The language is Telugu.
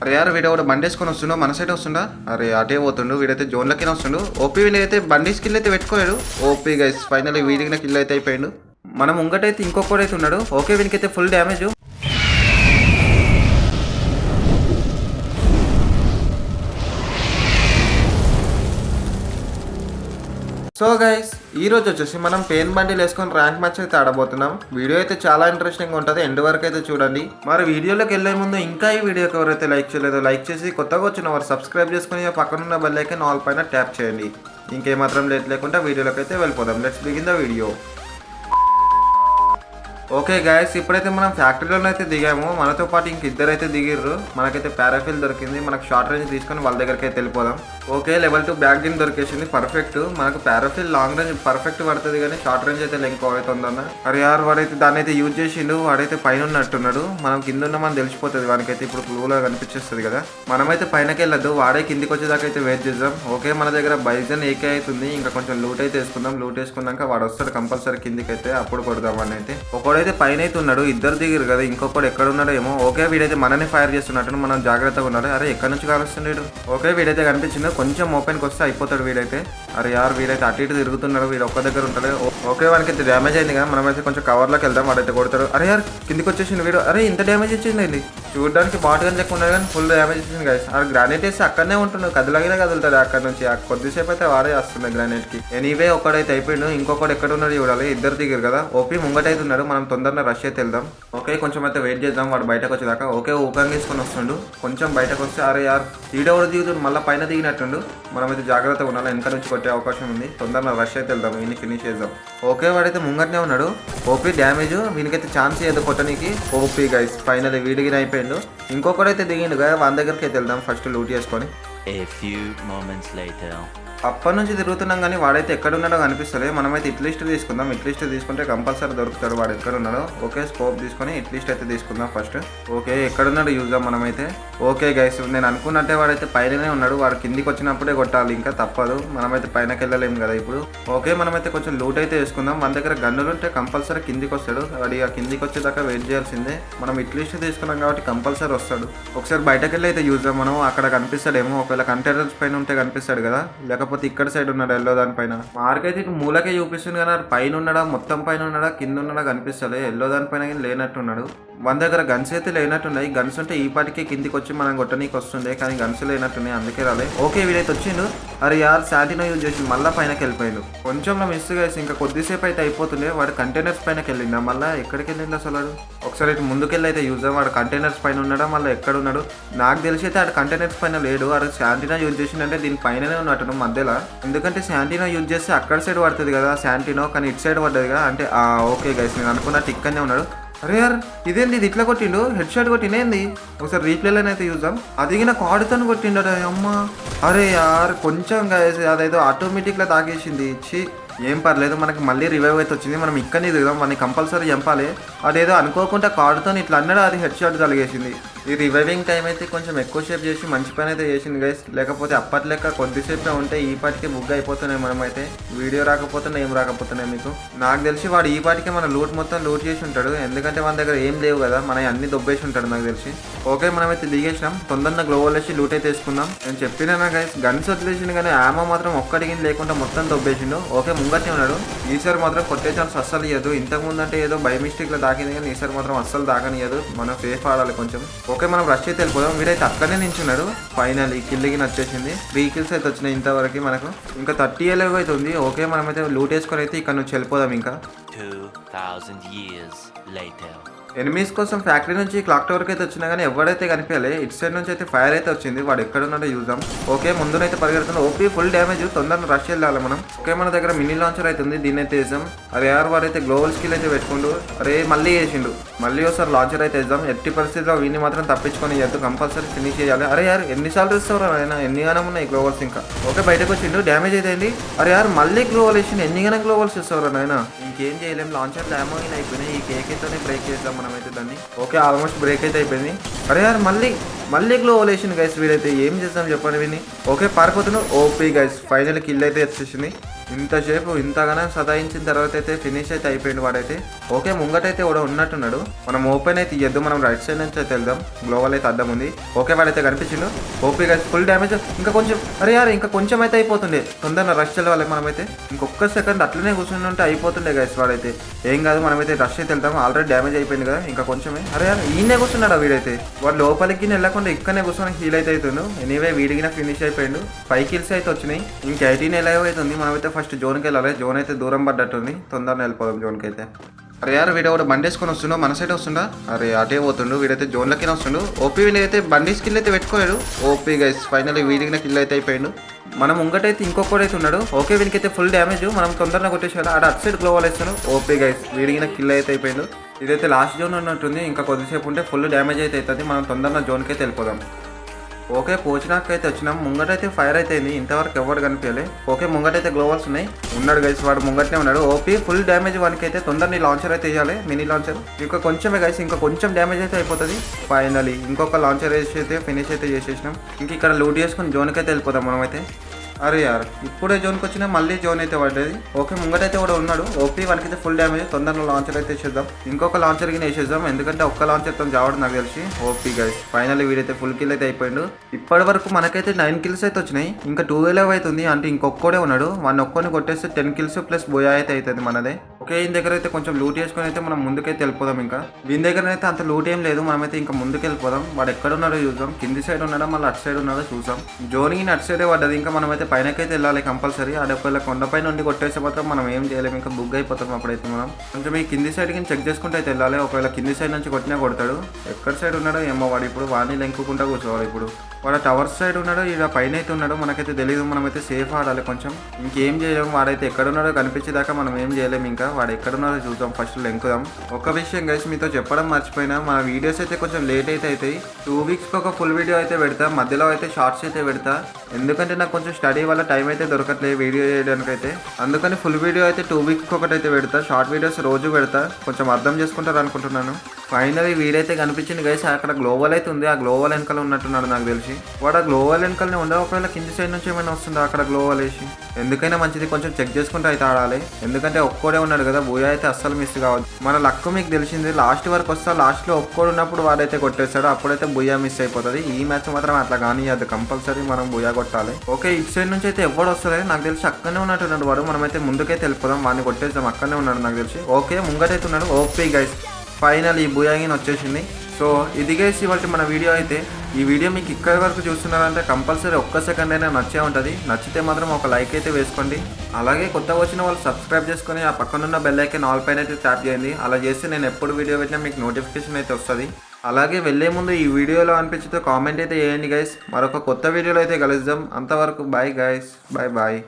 అరే యారు వీడు కూడా బండి వేసుకొని వస్తుండో మన సైడ్ వస్తుండా. అరే అటే పోతుండు వీడైతే జోన్లకి వస్తుండు. ఓపీ వీడైతే బండి స్కిల్ అయితే పెట్టుకోలేడు. ఓపీ గైస్ ఫైనల్ వీడికి కిల్ అయితే అయిపోయిండు. మనం ముంగటైతే ఇంకొకడైతే ఉన్నాడు. ఓకే వీనికైతే ఫుల్ డ్యామేజ్. సో గైస్ ఈ రోజు వచ్చేసి మనం పెయిన్ బండిలు వేసుకొని ర్యాంక్ మ్యాచ్ అయితే ఆడబోతున్నాం. వీడియో అయితే చాలా ఇంట్రెస్టింగ్ ఉంటుంది, ఎండ్ వరకు అయితే చూడండి. మరి వీడియోలోకి వెళ్ళే ముందు ఇంకా ఈ వీడియోకి ఎవరైతే లైక్ చేయలేదో లైక్ చేసి, కొత్తగా వచ్చిన వారు సబ్స్క్రైబ్ చేసుకుని పక్కనున్న బెల్ ఐకాన్ ఆల్ పైన ట్యాప్ చేయండి. ఇంకేమాత్రం లేట్ లేకుండా వీడియోలోకి అయితే వెళ్ళిపోదాం. Let's begin the video. Okay guys, ఇప్పుడైతే మనం ఫ్యాక్టరీలో అయితే దిగాము. మనతో పాటు ఇంక ఇద్దరైతే దిగిర్రు. మనకైతే పారాఫిల్ దొరికింది. మనకు షార్ట్ రేంజ్ తీసుకొని వాళ్ళ దగ్గరికి అయితే వెళ్ళిపోదాం. ఓకే లెవెల్ 2 బ్యాక్ గిన్ దొరికేసింది, పర్ఫెక్ట్. మనకు పారాఫిల్ లాంగ్ రేంజ్ పర్ఫెక్ట్ పడుతుంది కానీ షార్ట్ రేంజ్ అయితే లింక్ అవుతుందన్న. అరే యార్ వాడైతే దాన్ని అయితే యూజ్ చేసిండు. వాడైతే పైన ఉన్నట్టున్నాడు. మనం కింద ఉన్నామని తెలిసిపోతుంది వానికైతే. ఇప్పుడు క్లూలో కనిపించేస్తుంది కదా. మనమైతే పైనకి వెళ్ళొద్దు, వాడే కిందికి వచ్చేదాకా అయితే వెయిట్ చేద్దాం. ఓకే మన దగ్గర బైజన్ ఏకే అవుతుంది. ఇంకా కొంచెం లూట్ అయితే వేసుకుందాం. లూట్ వేసుకున్నాక వాడు వస్తాడు కంపల్సరీ కిందికి అయితే, అప్పుడు కొడదాం అని అయితే. ఒకడైతే పైన అయితే ఉన్నాడు, ఇద్దరు దిగిరు కదా. ఇంకొకటి ఎక్కడ ఉన్నాడో ఏమో. ఓకే వీడైతే మనని ఫైర్ చేస్తున్నట్టు మనం జాగ్రత్తగా ఉండాలి. అరే ఎక్కడి నుంచి కాలుస్తున్నాడు. ఓకే వీడైతే కనిపించింది. కొంచెం ఓపెన్కి వస్తే అయిపోతాడు వీడైతే. అరే యార్ వీడైతే అటు ఇటు తిరుగుతున్నాడు. వీడు ఒక్క దగ్గర ఉంటాడు. ఓకే వానికి అయితే డ్యామేజ్ అయింది కదా. మనమైతే కొంచెం కవర్లోకి వెళ్దాం. వాడైతే కొడతాడు. అరే యార్ కిందికి వచ్చేసింది వీడు. అరే ఇంత డ్యామేజ్ ఇచ్చింది ఇది. చూడడానికి బాట్గా లెక్క ఉన్నాడు కానీ ఫుల్ డ్యామేజ్ ఇచ్చింది గాయస్. ఆ గ్రానైట్ వేసి అక్కడనే ఉంటున్నాడు, కదలగినా కదులుతాడు అక్కడ నుంచి. కొద్దిసేపు అయితే వాడే వస్తుంది గ్రానైట్ కి. ఎనీవే ఒకడైతే అయిపోయిండు. ఇంకొకటి ఎక్కడ ఉన్నాడు చూడాలి. ఇద్దరు దిగారు కదా. ఓపీ ముంగటైతే ఉన్నాడు. మనం తొందరగా రష్ అయితే వెళ్దాం. ఓకే కొంచెం అయితే వెయిట్ చేద్దాం వాడు బయటకు వచ్చేదాకా. ఓకే ఊపంగా తీసుకొని వస్తుండు. కొంచెం బయటకు వస్తే అరే యార్ ఈడెవడు దిగుతుంది, మళ్ళీ పైన దిగినట్టుండు. మనమైతే జాగ్రత్తగా ఉండాలి, వెనక నుంచి కొట్టే అవకాశం ఉంది. తొందరగా రష్ అయితే వెళ్దాం, వీని ఫినిష్ చేద్దాం. ఓకే వాడైతే ముంగట్నే ఉన్నాడు. ఓపీ డ్యామేజ్, వీనికైతే ఛాన్స్ ఇయ్యదు కొట్టనికి. ఓపీ గైస్ ఫైనల్ వీడిగిన అయిపోయిండు. ఇంకొకడైతే దిగిండు కదా, వాళ్ళ దగ్గరికి అయితే వెళ్దాం ఫస్ట్ లూట్ చేసుకొని. అప్పటి నుంచి తిరుగుతున్నాం కానీ వాడైతే ఎక్కడ ఉన్నాడో కనిపిస్తుంది. మనమైతే ఇట్లిస్ట్ తీసుకుందాం. ఇట్లిస్ట్ తీసుకుంటే కంపల్సరీ దొరుకుతాడు వాడు ఎక్కడ ఉన్నాడో. ఓకే స్కోప్ తీసుకొని ఇట్లిస్ట్ అయితే తీసుకుందాం ఫస్ట్. ఓకే ఎక్కడున్నాడో చూద్దాం మనమైతే. ఓకే గైస్ నేను అనుకున్నట్టే వాడైతే పైననే ఉన్నాడు. వాడు కిందికి వచ్చినప్పుడే కొట్టాలి, ఇంకా తప్పదు. మనమైతే పైనకి వెళ్ళలేము కదా ఇప్పుడు. ఓకే మనమైతే కొంచెం లూట్ అయితే వేసుకుందాం. మన దగ్గర గన్నులు ఉంటే కంపల్సరీ కిందికి వస్తాడు. వాడి ఆ కిందికి వచ్చేదాకా వెయిట్ చేయాల్సిందే. మనం ఇట్లిస్ట్ తీసుకున్నాం కాబట్టి కంపల్సరీ వస్తాడు. ఒకసారి బయటకు వెళ్ళి అయితే చూద్దాం మనం, అక్కడ కనిపిస్తాడేమో. ఒకవేళ కంటైనర్స్ పైన ఉంటే కనిపిస్తాడు కదా, లేకపోతే ఇక్కడ సైడ్ ఉన్నాడు ఎల్లో దానిపైన. మార్కైతే ఇటు మూలకే చూపిస్తుంది కానీ పైన ఉన్నాడా మొత్తం పైన ఉన్నాడా కింద ఉన్నాడా కనిపిస్తలే. ఎల్లో దానిపైన కానీ లేనట్టున్నాడు. మన దగ్గర గన్స్ అయితే లేనట్టున్నాయి. గన్స్ ఉంటే ఈ పాటికే కిందికి వచ్చి మనం కొట్టనీకి వస్తుండే, కానీ గన్స్ లేనట్టున్నాయి అందుకే రాలే. ఓకే వీడైతే వచ్చిండు. అరే యార్ శాంటినో యూజ్ చేసి మళ్ళీ పైనకి వెళ్ళిపోయాడు. కొంచెంలో మిస్ చేసి ఇంకా కొద్దిసేపు అయితే అయిపోతుండే. వాడు కంటైనర్స్ పైనకి వెళ్ళిండా, మళ్ళీ ఎక్కడికి వెళ్ళిండు అసలు వాడు. ఒకసారి ఇటు ముందుకెళ్ళి అయితే యూజ్ వాడు కంటైనర్స్ పైన ఉన్నాడా మళ్ళీ ఎక్కడ ఉన్నాడు. నాకు తెలిసి అయితే ఆడు కంటైనర్స్ పైన లేడు. వాడు శాంటినో యూజ్ చేసిందంటే దీని పైననే ఉన్నట్టు మధ్యలో. ఎందుకంటే శాంటినో యూజ్ చేస్తే అక్కడ సైడ్ పడుతుంది కదా శాంటినో, కానీ ఇటు సైడ్ పడ్డది కదా. అంటే ఓకే గైస్ నేను అనుకున్నట్టు ఇక్కడనే ఉన్నాడు. అరే యార్ ఇదేంది ఇది ఇట్లా కొట్టిండు, హెడ్ షాట్ కొట్టినేంది. ఒకసారి రీప్లేలోనే అయితే చూద్దాం. అది నా కార్డుతో కొట్టిండు అమ్మ. అరే యార్ కొంచెం గైస్ అదేదో ఆటోమేటిక్గా తాగేసింది. ఇచ్చి ఏం పర్లేదు, మనకి మళ్ళీ రివైవ్ అయితే వచ్చింది. మనం ఇక్కడనే దిగుదాం, మనకి కంపల్సరీ చంపాలి. అదేదో అనుకోకుండా కార్డుతో ఇట్లా అన్నాడు, అది హెడ్ షాట్ కలిగేసింది. ఈ రివైవింగ్ టైం అయితే కొంచెం ఎక్కువ సేపు చేసి మంచి పని అయితే చేసింది గైస్. లేకపోతే అప్పట్లెక్క కొద్దిసేపు ఉంటే ఈ పాటికి బుక్ అయిపోతున్నాయి. మనమైతే వీడియో రాకపోతున్నాయి ఏం రాకపోతున్నాయి మీకు. నాకు తెలిసి వాడు ఈ పాటికి మన లూట్ మొత్తం లూట్ చేసి ఉంటాడు, ఎందుకంటే మన దగ్గర ఏం లేవు కదా. మన అన్ని దొబ్బేసి ఉంటాడు నాకు తెలిసి. ఓకే మనమైతే దిగేసినాం. తొందరగా గ్లోవల్ వేసి లూట్ అయితే వేసుకుందాం. నేను చెప్పినా గైస్ గన్స్ వదిలేసిండు కానీ ఆమో మాత్రం ఒక్కడికి లేకుండా మొత్తం దొబ్బేసిండు. ఓకే ముంగట్నే ఉన్నాడు. ఈసారి మాత్రం కొట్టే ఛాన్స్ అస్సలు ఇయ్యదు. ఇంతకుముందు అంటే ఏదో బై మిస్టేక్లో దాకింది కానీ ఈసారి మాత్రం అస్సలు దాకనియదు. మనం సేఫ్ ఆడాలి కొంచెం. ఓకే మనం రష్ అయితే వెళ్ళిపోదాం. వీడైతే అక్కడనే నించున్నాడు. ఫైనల్ ఈ కిల్లికి వచ్చేసింది. 3 kills అయితే వచ్చినాయి ఇంతవరకు మనకు. ఇంకా 30 ఎలవ్ అయితే ఉంది. ఓకే మనమైతే లూట్ వేసుకొని అయితే ఇక్కడ నుంచి వెళ్ళిపోదాం. ఇంకా 2000 years later ఎనిమీస్ కోసం ఫ్యాక్టరీ నుంచి క్లాక్ టవర్కి అయితే వచ్చినా కానీ ఎవరైతే కనిపించాలి. ఇటు సైడ్ నుంచి అయితే ఫైర్ అయితే వచ్చింది. వాడు ఎక్కడ ఉన్నాడో చూద్దాం. ఓకే ముందునైతే పరిగెడుతున్నా. OP full damage. తొందరగా రష్ వెళ్ళాలి మనం. ఓకే మన దగ్గర మినీ లాంచర్ అయితే ఉంది, దీన్ని అయితే వేసాం. అరే యార్ వాడైతే గ్లోవల్ స్కిల్ అయితే పెట్టుకుండు. అరే మళ్ళీ వేసిండు. మళ్ళీ ఒకసారి లాంచర్ అయితే వేద్దాం. ఎట్టి పరిస్థితిలో వీడిని మాత్రం తప్పించుకొని చేద్దాం, కంపల్సరీ ఫినిష్ చేయాలి. అరే యార్ ఎన్నిసార్లు ఇస్తారు ఆయన, ఎన్ని గనం ఉన్నాయి గ్లోవల్స్ ఇంకా. ఓకే బయటకు వచ్చిండు, డ్యామేజ్ అయితే అయింది. అరే యార్ మళ్ళీ గ్లోవల్ వేసిండు. ఎన్ని గనం గ్లోవల్స్ ఇస్తారు ఆయన. ఇంకేం చేయలేం, లాంచర్ డ్యామో అయిపోయినాయి. ఈ కేకేతోనే బ్రేక్ చేద్దాం మనమైతే దాన్ని. ఓకే ఆల్మోస్ట్ బ్రేక్ అయితే అయిపోయింది. అరే యార్ మళ్ళీ గ్లోవల్ వేసిండు గైస్. వీడైతే ఏం చేద్దాం చెప్పండి వీడిని. ఓకే పారిపోతున్నాడు. ఓపీ గైస్ ఫైనల్ కిల్ అయితే వచ్చేసింది. ఇంతసేపు ఇంతగానో సదాయించిన తర్వాత అయితే ఫినిష్ అయితే అయిపోయింది వాడైతే. ఓకే ముంగటైతే కూడా ఉన్నట్టున్నాడు. మనం ఓపెన్ అయితే ఇయ్యద్దు, మనం రైట్ సైడ్ నుంచి అయితే వెళ్దాం. గ్లోవల్ అయితే అడ్డం ఉంది. ఓకే వాడైతే కనిపించిండు. OP guys full damage. ఇంకా కొంచెం అరే యార్ ఇంకా కొంచెం అయితే అయిపోతుండే. తొందరగా రష్ వెళ్ళాలి మనమైతే. ఇంకొక సెకండ్ అట్లనే కూర్చుని ఉంటే అయిపోతుండే గైస్ వాడైతే. ఏం కాదు మనమైతే రష్ అయితే వెళ్తాం. ఆల్రెడీ డ్యామేజ్ అయిపోయింది కదా, ఇంకా కొంచెమే. అరే యార్ ఈయనే కూర్చున్నాడు వీడైతే. వాడు లోపలికి వెళ్ళకుండా ఇక్కడనే కూర్చొని హీల్ అయితే అవుతుండు. ఎనీవే వీడిగిన ఫినిష్ అయిపోయిండు. 5 kills అయితే వచ్చినాయి. ఇంకా 18 ఎలా అవుతుంది. మనమైతే ఫస్ట్ జోన్కి వెళ్ళాలి. జోన్ అయితే దూరం పడ్డట్టుంది. తొందరగా వెళ్ళిపోదాం జోన్కి అయితే. అరే యార్ వీడు కూడా బండి వేసుకొని వస్తుండో మన సైడ్ వస్తుండా. అరే అటే పోతుండు వీడైతే జోన్లకి వస్తుండు. ఓపీ వీడైతే బండి స్కిల్ అయితే పెట్టుకోలేడు. ఓపీ గైస్ ఫైనల్ వీడికి కిల్ అయితే అయిపోయిండు. మనం ముంగటైతే ఇంకొకడైతే ఉన్నాడు. ఓకే వీనికైతే ఫుల్ డ్యామేజ్. మనం తొందరగా కొట్టేసాడు. ఆడ అటు సైడ్ గ్లోవల్ వేస్తాను. ఓపీ గైస్ వీడికి కిల్ అయితే అయిపోయిండు. ఇదైతే లాస్ట్ జోన్ ఉన్నట్టుంది. ఇంకా కొద్దిసేపు ఉంటే ఫుల్ డ్యామేజ్ అయితే అవుతుంది. మనం తొందరగా జోన్కి అయితే వెళ్ళిపోదాం. ఓకే పోచినాక అయితే వచ్చినాం. ముంగటైతే ఫైర్ అయితే అయింది. ఇంతవరకు ఎవరు కనిపించలే. ఓకే ముంగటైతే గ్లోవల్స్ ఉన్నాయి. ఉన్నాడు గైస్ వాడు ముంగటనే ఉన్నాడు. ఓపీ ఫుల్ డ్యామేజ్ వానికి అయితే. తొందరని లాంచర్ అయితే వేయాలి. మినీ లాంచర్ ఇంకా కొంచెమే గైస్. ఇంకా కొంచెం డ్యామేజ్ అయితే అయిపోతుంది. ఫైనలీ ఇంకొక లాంచర్ వేసి అయితే ఫినిష్ అయితే చేసేసినాం. ఇంక ఇక్కడ లూట్ చేసుకుని జోన్కి అయితే వెళ్ళిపోతాం మనమైతే. అరే యార్ ఇప్పుడే జోన్కి వచ్చినా మళ్ళీ జోన్ అయితే పడ్డది. ఓకే ముంగటైతే కూడా ఉన్నాడు. ఓపీ వానికి అయితే ఫుల్ డ్యామేజ్. తొందరగా లాంచర్ అయితే వేసేద్దాం. ఇంకొక లాంచర్ కి వేసేద్దాం. ఎందుకంటే ఒక్క లాంచర్తో చావడం నాకు తెలిసి. ఓపీ గైస్ ఫైనల్లీ వీడైతే ఫుల్ కిల్ అయితే అయిపోయిండు. ఇప్పటి వరకు మనకైతే 9 kills అయితే వచ్చినాయి. ఇంకా 12 అవుతుంది. అంటే ఇంకొక్కడే ఉన్నాడు. వాడిని ఒక్కని కొట్టేస్తే 10 kills ప్లస్ బోయా అయితే అవుతుంది మనదే. ఓకే ఈయన దగ్గర అయితే కొంచెం లూట్ చేసుకుని అయితే మనం ముందుకైతే వెళ్ళిపోదాం. ఇంకా వీని దగ్గర అయితే అంత లూట్ ఏం లేదు. మనమైతే ఇంకా ముందుకు వెళ్ళిపోదాం. వాడు ఎక్కడ ఉన్నాడో చూద్దాం. కింది సైడ్ ఉన్నాడో మళ్ళీ అటు సైడ్ ఉన్నాడో చూద్దాం. జోనింగ్ అటు సైడే పడ్డది. ఇంకా మనమైతే పైనకైతే వెళ్ళాలి కంపల్సరీ. ఆడొకవేళ కొండపై నుండి కొట్టేసే మాత్రం మనం ఏం చేయలేము. ఇంకా బుగ్ అయిపోతాం అప్పుడైతే. మనం కొంచెం ఈ కింది సైడ్ కి చెక్ చేసుకుంటే అయితే వెళ్ళాలి. ఒకవేళ కింది సైడ్ నుంచి కొట్టినా కొడతాడు. ఎక్కడ సైడ్ ఉన్నాడో ఏమో వాడు. ఇప్పుడు వాడిని లెంకుకుంటా కూర్చోవాలి. ఇప్పుడు వాడు టవర్ సైడ్ ఉన్నాడో ఇక్కడ పైన అయితే ఉన్నాడో మనకైతే తెలియదు. మనమైతే సేఫ్ ఆడాలి కొంచెం. ఇంకేం చేయలేము. వాడైతే ఎక్కడ ఉన్నాడో కనిపించేదాకా మనం ఏం చేయలేము. ఇంకా వాడు ఎక్కడ ఉన్నాడో చూద్దాం. ఫస్ట్ లెంకుదాం. ఒక విషయం గైస్ మీతో చెప్పడం మర్చిపోయినా, మన వీడియోస్ అయితే కొంచెం లేట్ అయితే అవుతాయి. 2 weeks ఒక ఫుల్ వీడియో అయితే పెడతా. మధ్యలో అయితే షార్ట్స్ అయితే పెడతా. ఎందుకంటే నాకు కొంచెం స్టడీ వల్ల టైం అయితే దొరకట్లేదు వీడియో చేయడానికి అయితే. అందుకని ఫుల్ వీడియో అయితే 2 weeks ఒకటైతే పెడతా. షార్ట్ వీడియోస్ రోజు పెడతా. కొంచెం అర్థం చేసుకుంటారు అనుకుంటున్నాను. ఫైనల్ వీడైతే కనిపించింది గైస్. అక్కడ గ్లోవల్ అయితే ఉంది. ఆ గ్లోవల్ వెనకాల ఉన్నట్టున్నాడు నాకు తెలిసి. వాడు ఆ గ్లోవల్ వెనకాలనే ఉండే. ఒకవేళ కింది సైడ్ నుంచి ఏమైనా వస్తుందా అక్కడ గ్లోవల్ వేసి. ఎందుకైనా మంచిది కొంచెం చెక్ చేసుకుంటూ అయితే ఆడాలి. ఎందుకంటే ఒక్కోడే ఉన్నాడు కదా. బోయా అయితే అస్సలు మిస్ కావద్దు. మన లక్ మీకు తెలిసింది. లాస్ట్ వరకు వస్తా. లాస్ట్ లో ఒక్కోడు ఉన్నప్పుడు వాడైతే కొట్టేస్తాడు. అప్పుడైతే బుయ్యా మిస్ అయిపోతుంది. ఈ మ్యాచ్ మాత్రం అట్లా కానీ అది కంపల్సరీ మనం బుయ్యా కొట్టాలి. ఓకే ఇటు సైడ్ నుంచి అయితే ఎవడు వస్తలేదు నాకు తెలిసి. అక్కడనే ఉన్నట్టున్నాడు వాడు. మనమైతే ముందుకైతే వెళ్ళిపోదాం. వాడిని కొట్టేద్దాం. అక్కడనే ఉన్నాడు నాకు తెలిసి. ఓకే ముంగటైతే ఉన్నాడు. ఓపీ గైస్ ఫైనల్ ఈ బుయాగిన్ వచ్చేసింది. సో ఇది గైస్ ఇవాళ మన వీడియో అయితే. ఈ వీడియో మీకు ఇక్కడి వరకు చూస్తున్నారంటే కంపల్సరీ ఒక్క సెకండ్ అయినా నచ్చే ఉంటుంది. నచ్చితే మాత్రం ఒక లైక్ అయితే వేసుకోండి. అలాగే కొత్తగా వచ్చిన వాళ్ళు సబ్స్క్రైబ్ చేసుకొని ఆ పక్కనున్న బెల్ ఐకాన్ ఆల్ పైన అయితే ట్యాప్ చేయండి. అలా చేస్తే నేను ఎప్పుడు వీడియో పెట్టినా మీకు నోటిఫికేషన్ అయితే వస్తుంది. అలాగే వెళ్ళే ముందు ఈ వీడియోలో అనిపించితే కామెంట్ అయితే చేయండి గైస్. మరొక కొత్త వీడియోలో అయితే కలుద్దాం. అంతవరకు బాయ్ గైస్. Bye bye.